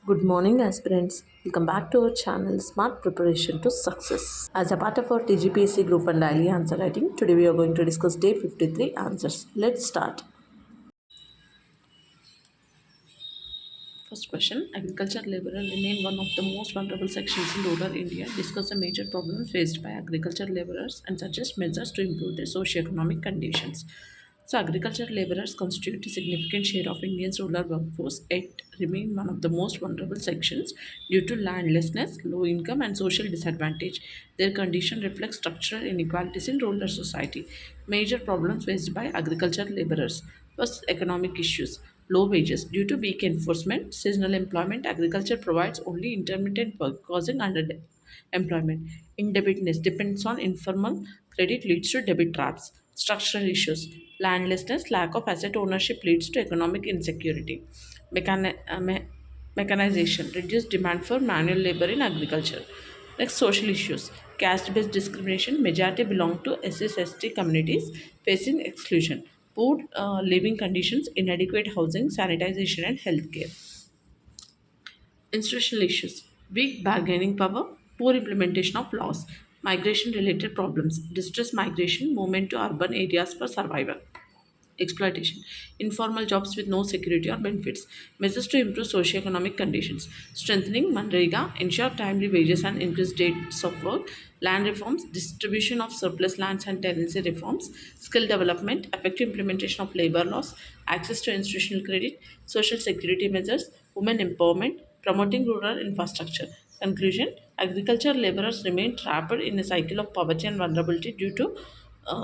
Good morning, aspirants. Welcome back to our channel Smart Preparation to Success. As a part of our TGPSC Group and Daily Answer Writing, today we are going to discuss Day 53 answers. Let's start. First question. Agriculture laborers remain one of the most vulnerable sections in rural India. Discuss the major problems faced by agriculture laborers and suggest measures to improve their socio-economic conditions. So, agriculture laborers constitute a significant share of India's rural workforce, yet remain one of the most vulnerable sections due to landlessness, low income, and social disadvantage. Their condition reflects structural inequalities in rural society. Major problems faced by agriculture laborers. First, economic issues. Low wages. Due to weak enforcement, seasonal employment, agriculture provides only intermittent work, causing underemployment. Indebtedness depends on informal credit leads to debit traps. Structural issues. Landlessness, lack of asset ownership leads to economic insecurity. Mechani- uh, me- Mechanization, reduced demand for manual labor in agriculture. Next, social issues. Caste-based discrimination, majority belong to SC/ST communities facing exclusion. Poor living conditions, inadequate housing, sanitization, and healthcare. Institutional issues, weak bargaining power, poor implementation of laws, migration related problems, distress migration, movement to urban areas for survival. Exploitation, informal jobs with no security or benefits, measures to improve socioeconomic conditions, strengthening Manrega, ensure timely wages and increased days of work, land reforms, distribution of surplus lands and tenancy reforms, skill development, effective implementation of labor laws, access to institutional credit, social security measures, women empowerment, promoting rural infrastructure. Conclusion, agriculture laborers remain trapped in a cycle of poverty and vulnerability due to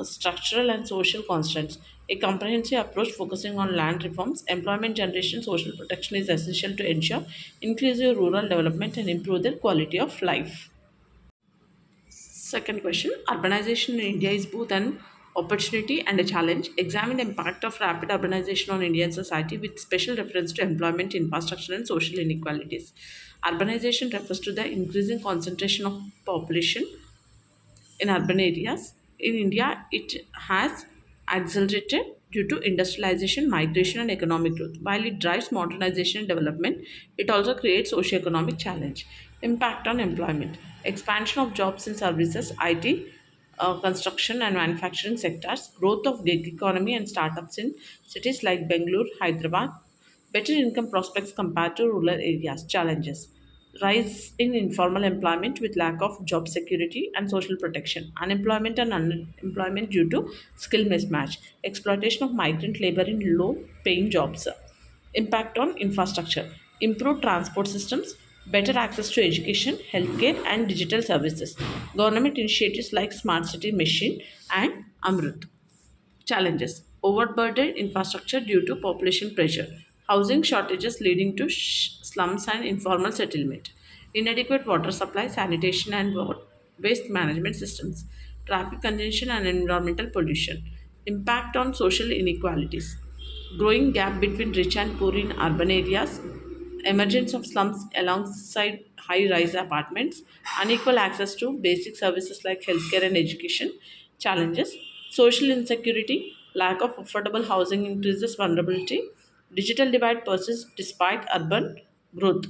structural and social constraints. A comprehensive approach focusing on land reforms, employment generation, social protection is essential to ensure inclusive rural development and improve their quality of life. Second question, urbanization in India is both an opportunity and a challenge. Examine the impact of rapid urbanization on Indian society with special reference to employment, infrastructure, and social inequalities. Urbanization refers to the increasing concentration of population in urban areas. In India, it has accelerated due to industrialization, migration, and economic growth. While it drives modernization and development, it also creates socio-economic challenge. Impact on employment, expansion of jobs in services, IT, construction and manufacturing sectors, growth of gig economy and startups in cities like Bangalore, Hyderabad, better income prospects compared to rural areas, challenges. Rise in informal employment with lack of job security and social protection. Unemployment and unemployment due to skill mismatch. Exploitation of migrant labor in low paying jobs. Impact on infrastructure. Improved transport systems, better access to education, healthcare, and digital services. Government initiatives like Smart City Mission and Amrut. Challenges, overburdened infrastructure due to population pressure, housing shortages leading to slums and informal settlement, inadequate water supply, sanitation and waste management systems, traffic congestion and environmental pollution, impact on social inequalities, growing gap between rich and poor in urban areas, emergence of slums alongside high rise apartments, unequal access to basic services like healthcare and education, challenges, social insecurity, lack of affordable housing increases vulnerability, digital divide persists despite urban growth.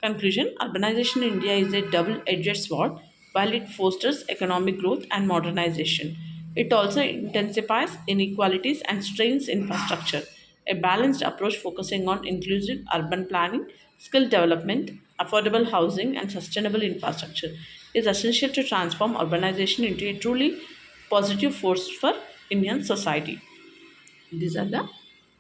Conclusion, urbanization in India is a double edged sword. While it fosters economic growth and modernization, it also intensifies inequalities and strains infrastructure. A balanced approach focusing on inclusive urban planning, skill development, affordable housing, and sustainable infrastructure is essential to transform urbanization into a truly positive force for Indian society. These are the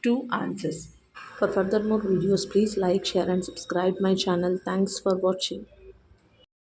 two answers. For further more videos, please like, share, and subscribe my channel. Thanks for watching.